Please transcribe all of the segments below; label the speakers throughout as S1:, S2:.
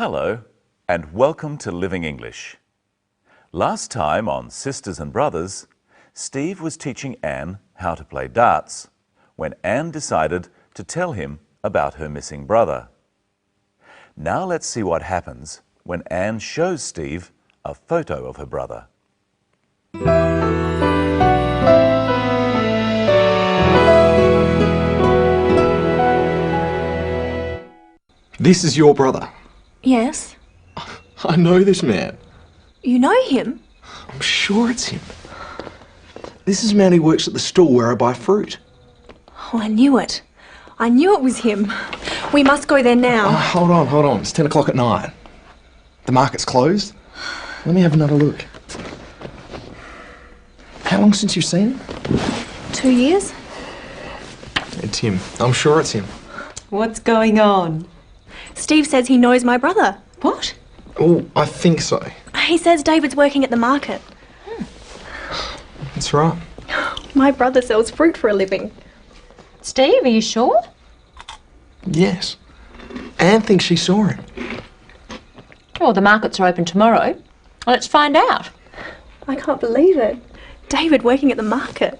S1: Hello, and welcome to Living English. Last time on Sisters and Brothers, Steve was teaching Anne how to play darts when Anne decided to tell him about her missing brother. Now let's see what happens when Anne shows Steve a photo of her brother.
S2: This is your brother.
S3: Yes.
S2: I know this man.
S3: You know him?
S2: I'm sure it's him. This is a man who works at the store where I buy fruit.
S3: Oh, I knew it. I knew it was him. We must go there now.
S2: Hold on. It's 10 o'clock at night. The market's closed. Let me have another look. How long since you've seen him?
S3: 2 years?
S2: It's him. I'm sure it's him.
S4: What's going on?
S3: Steve says he knows my brother.
S4: What?
S2: Oh, I think so.
S3: He says David's working at the market.
S2: That's right.
S3: My brother sells fruit for a living.
S4: Steve, are you sure?
S2: Yes. Anne thinks she saw him.
S4: Well, the markets are open tomorrow. Let's find out.
S3: I can't believe it. David working at the market.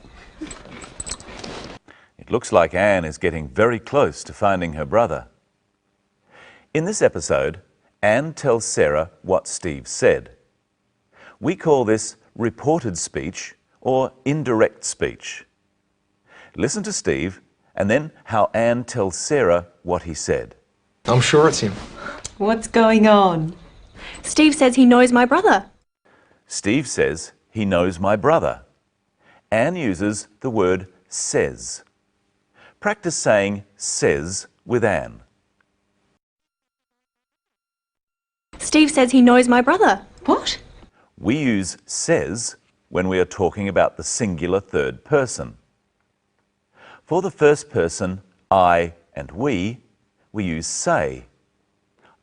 S1: It looks like Anne is getting very close to finding her brother. In this episode, Anne tells Sarah what Steve said. We call this reported speech or indirect speech. Listen to Steve and then how Anne tells Sarah what he said.
S2: I'm sure it's him.
S4: What's going on?
S3: Steve says he knows my brother.
S1: Steve says he knows my brother. Anne uses the word says. Practice saying says with Anne.
S3: Steve says he knows my brother.
S4: What?
S1: We use says when we are talking about the singular third person. For the first person, I and we use say.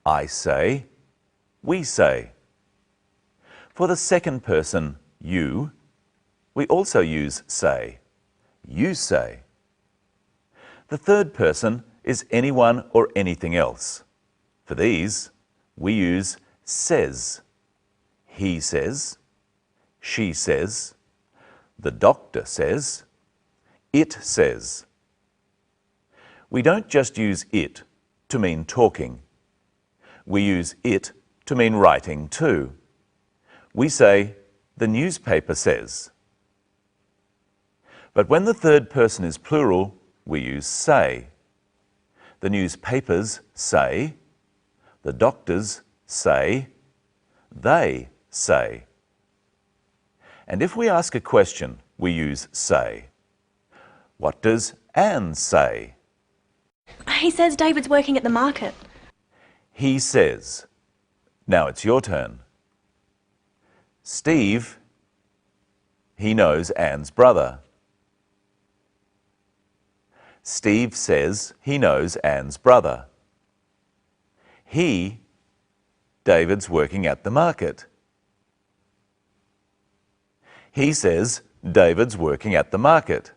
S1: I say, we say. For the second person, you, we also use say. You say. The third person is anyone or anything else. For these, we use says. He says, she says, the doctor says, it says. We don't just use it to mean talking. We use it to mean writing too. We say, the newspaper says. But when the third person is plural, we use say. The newspapers say, the doctors say, they say. And if we ask a question, we use say. What does Anne say?
S3: He says David's working at the market.
S1: He says. Now it's your turn. Steve, he knows Anne's brother. Steve says he knows Anne's brother. He, David's working at the market. He says David's working at the market.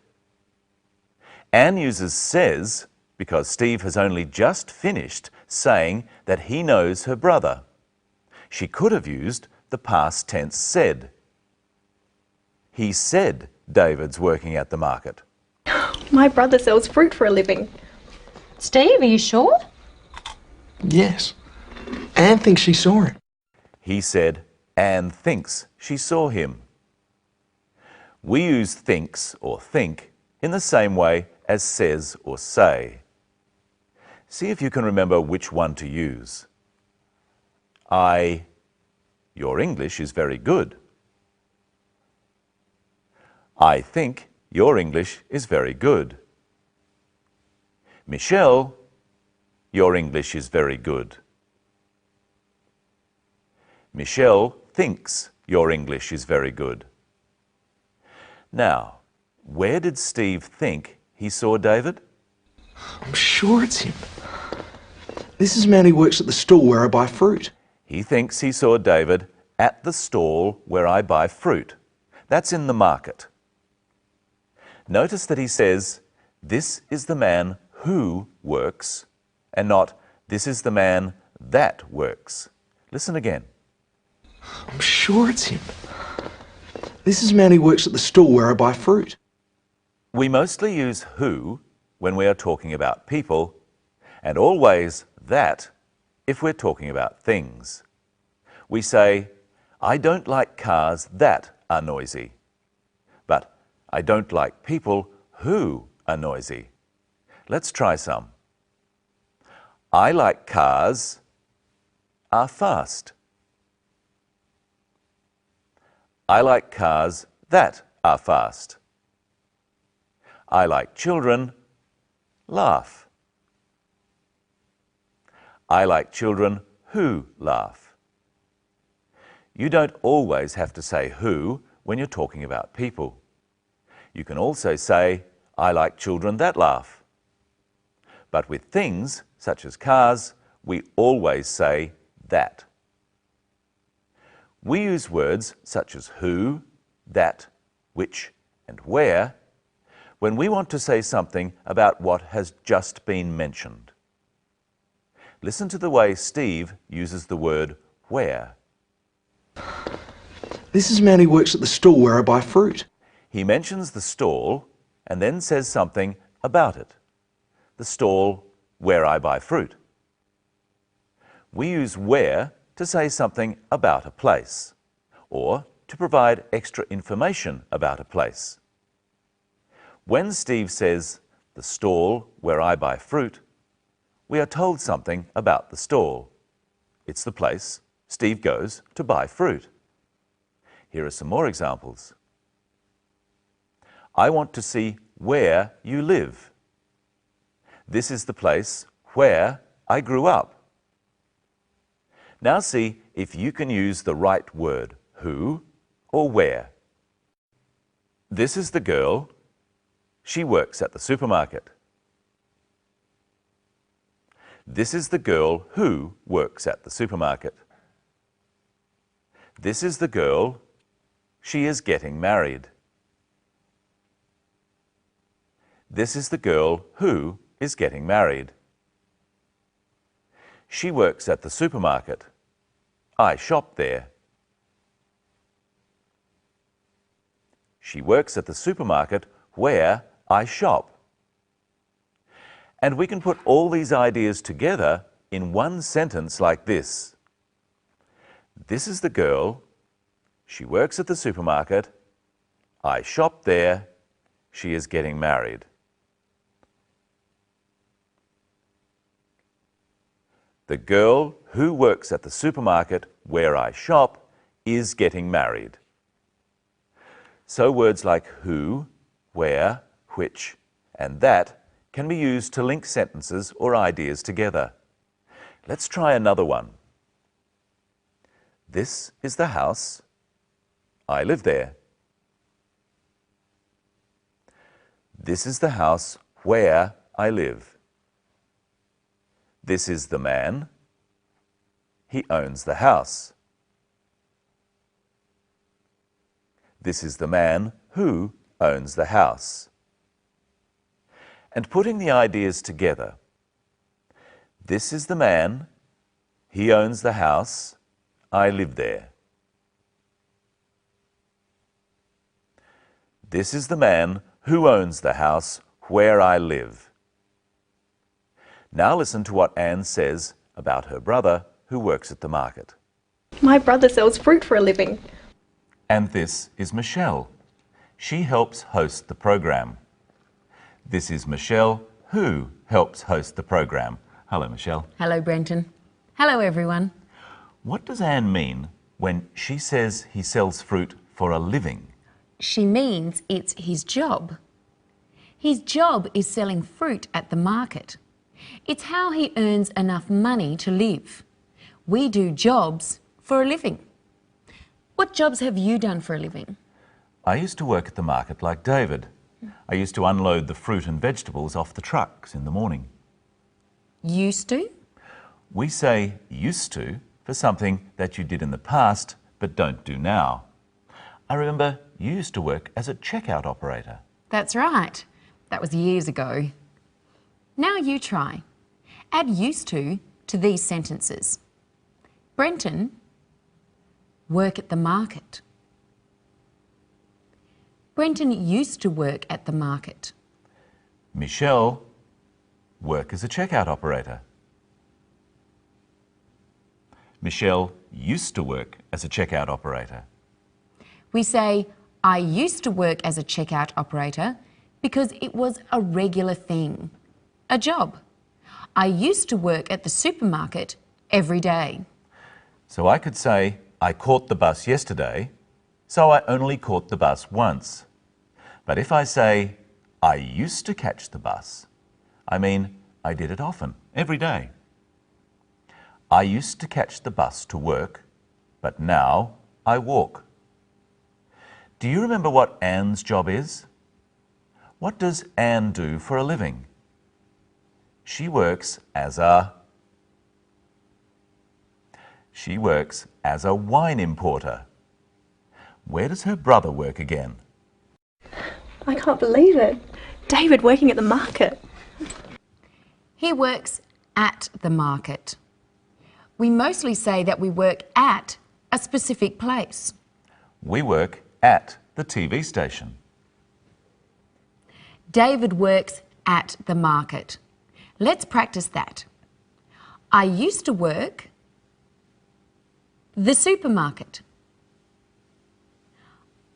S1: Anne uses says because Steve has only just finished saying that he knows her brother. She could have used the past tense said. He said David's working at the market.
S3: My brother sells fruit for a living.
S4: Steve, are you sure?
S2: Yes. Anne thinks she saw him.
S1: He said Anne thinks she saw him. We use thinks or think in the same way as says or say. See if you can remember which one to use. Your English is very good. I think your English is very good. Michelle, your English is very good. Michelle thinks your English is very good. Now, where did Steve think he saw David?
S2: I'm sure it's him. This is a man who works at the store where I buy fruit.
S1: He thinks he saw David at the stall where I buy fruit. That's in the market. Notice that he says, this is the man who works, and not, this is the man that works. Listen again.
S2: I'm sure it's him. This is a man who works at the store where I buy fruit.
S1: We mostly use who when we are talking about people, and always that if we're talking about things. We say, I don't like cars that are noisy, but I don't like people who are noisy. Let's try some. I like cars are fast. I like cars that are fast. I like children laugh. I like children who laugh. You don't always have to say who when you're talking about people. You can also say, I like children that laugh. But with things, such as cars, we always say that. We use words such as who, that, which, and where when we want to say something about what has just been mentioned. Listen to the way Steve uses the word where.
S2: This is a man who works at the store where I buy fruit.
S1: He mentions the stall and then says something about it. The stall where I buy fruit. We use where to say something about a place, or to provide extra information about a place. When Steve says, the stall where I buy fruit, we are told something about the stall. It's the place Steve goes to buy fruit. Here are some more examples. I want to see where you live. This is the place where I grew up. Now see if you can use the right word, who or where. This is the girl. She works at the supermarket. This is the girl who works at the supermarket. This is the girl. She is getting married. This is the girl who is getting married. She works at the supermarket. I shop there. She works at the supermarket where I shop. And we can put all these ideas together in one sentence like this. This is the girl. She works at the supermarket. I shop there. She is getting married. The girl who works at the supermarket where I shop is getting married. So words like who, where, which, and that can be used to link sentences or ideas together. Let's try another one. This is the house. I live there. This is the house where I live. This is the man. He owns the house. This is the man who owns the house. And putting the ideas together. This is the man. He owns the house. I live there. This is the man who owns the house where I live. Now listen to what Anne says about her brother who works at the market.
S3: My brother sells fruit for a living.
S1: And this is Michelle. She helps host the program. This is Michelle who helps host the program. Hello, Michelle.
S5: Hello, Brenton. Hello, everyone.
S1: What does Anne mean when she says he sells fruit for a living?
S5: She means it's his job. His job is selling fruit at the market. It's how he earns enough money to live. We do jobs for a living. What jobs have you done for a living?
S1: I used to work at the market like David. I used to unload the fruit and vegetables off the trucks in the morning.
S5: Used to?
S1: We say used to for something that you did in the past but don't do now. I remember you used to work as a checkout operator.
S5: That's right. That was years ago. Now you try. Add used to to these sentences. Brenton, work at the market. Brenton used to work at the market.
S1: Michelle, work as a checkout operator. Michelle used to work as a checkout operator.
S5: We say, I used to work as a checkout operator because it was a regular thing, a job. I used to work at the supermarket every day.
S1: So I could say, I caught the bus yesterday, so I only caught the bus once. But if I say, I used to catch the bus, I mean I did it often, every day. I used to catch the bus to work, but now I walk. Do you remember what Anne's job is? What does Anne do for a living? She works as a wine importer. Where does her brother work again?
S3: I can't believe it. David working at the market.
S5: He works at the market. We mostly say that we work at a specific place.
S1: We work at the TV station.
S5: David works at the market. Let's practice that. I used to work the supermarket.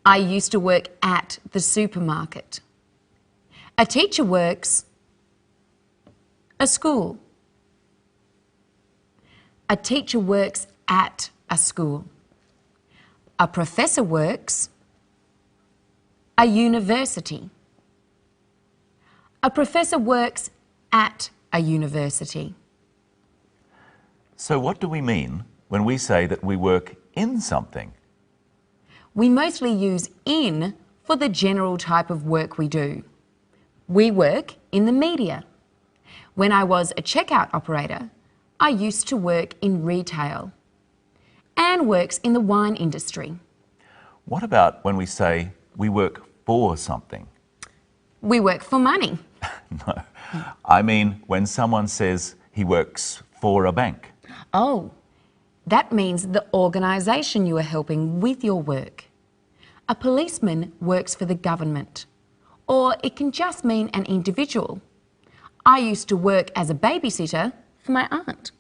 S5: I used to work at the supermarket. A teacher works a school. A teacher works at a school. A professor works a university. A professor works at a university.
S1: So what do we mean when we say that we work in something?
S5: We mostly use in for the general type of work we do. We work in the media. When I was a checkout operator, I used to work in retail. Anne works in the wine industry.
S1: What about when we say we work for something?
S5: We work for money.
S1: No, I mean when someone says he works for a bank.
S5: Oh, that means the organisation you are helping with your work. A policeman works for the government. Or it can just mean an individual. I used to work as a babysitter for my aunt.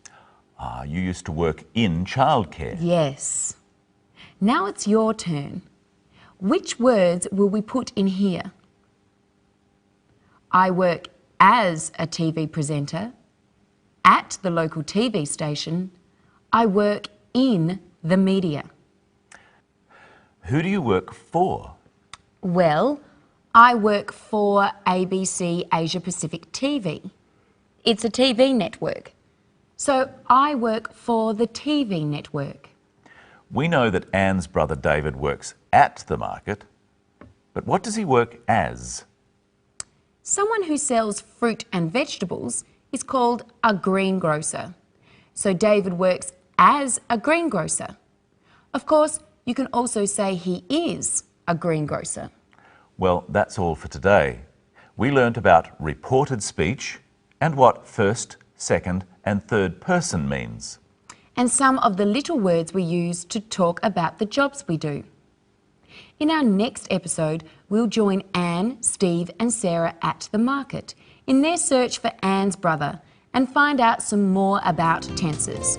S1: You used to work in childcare.
S5: Yes. Now it's your turn. Which words will we put in here? I work as a TV presenter at the local TV station. I work in the media.
S1: Who do you work for?
S5: Well, I work for ABC Asia Pacific TV. It's a TV network. So I work for the TV network.
S1: We know that Anne's brother David works at the market, but what does he work as?
S5: Someone who sells fruit and vegetables is called a greengrocer. So David works as a greengrocer. Of course, you can also say he is a greengrocer.
S1: Well, that's all for today. We learnt about reported speech and what first, second and third person means.
S5: And some of the little words we use to talk about the jobs we do. In our next episode, we'll join Anne, Steve and Sarah at the market in their search for Anne's brother and find out some more about tenses.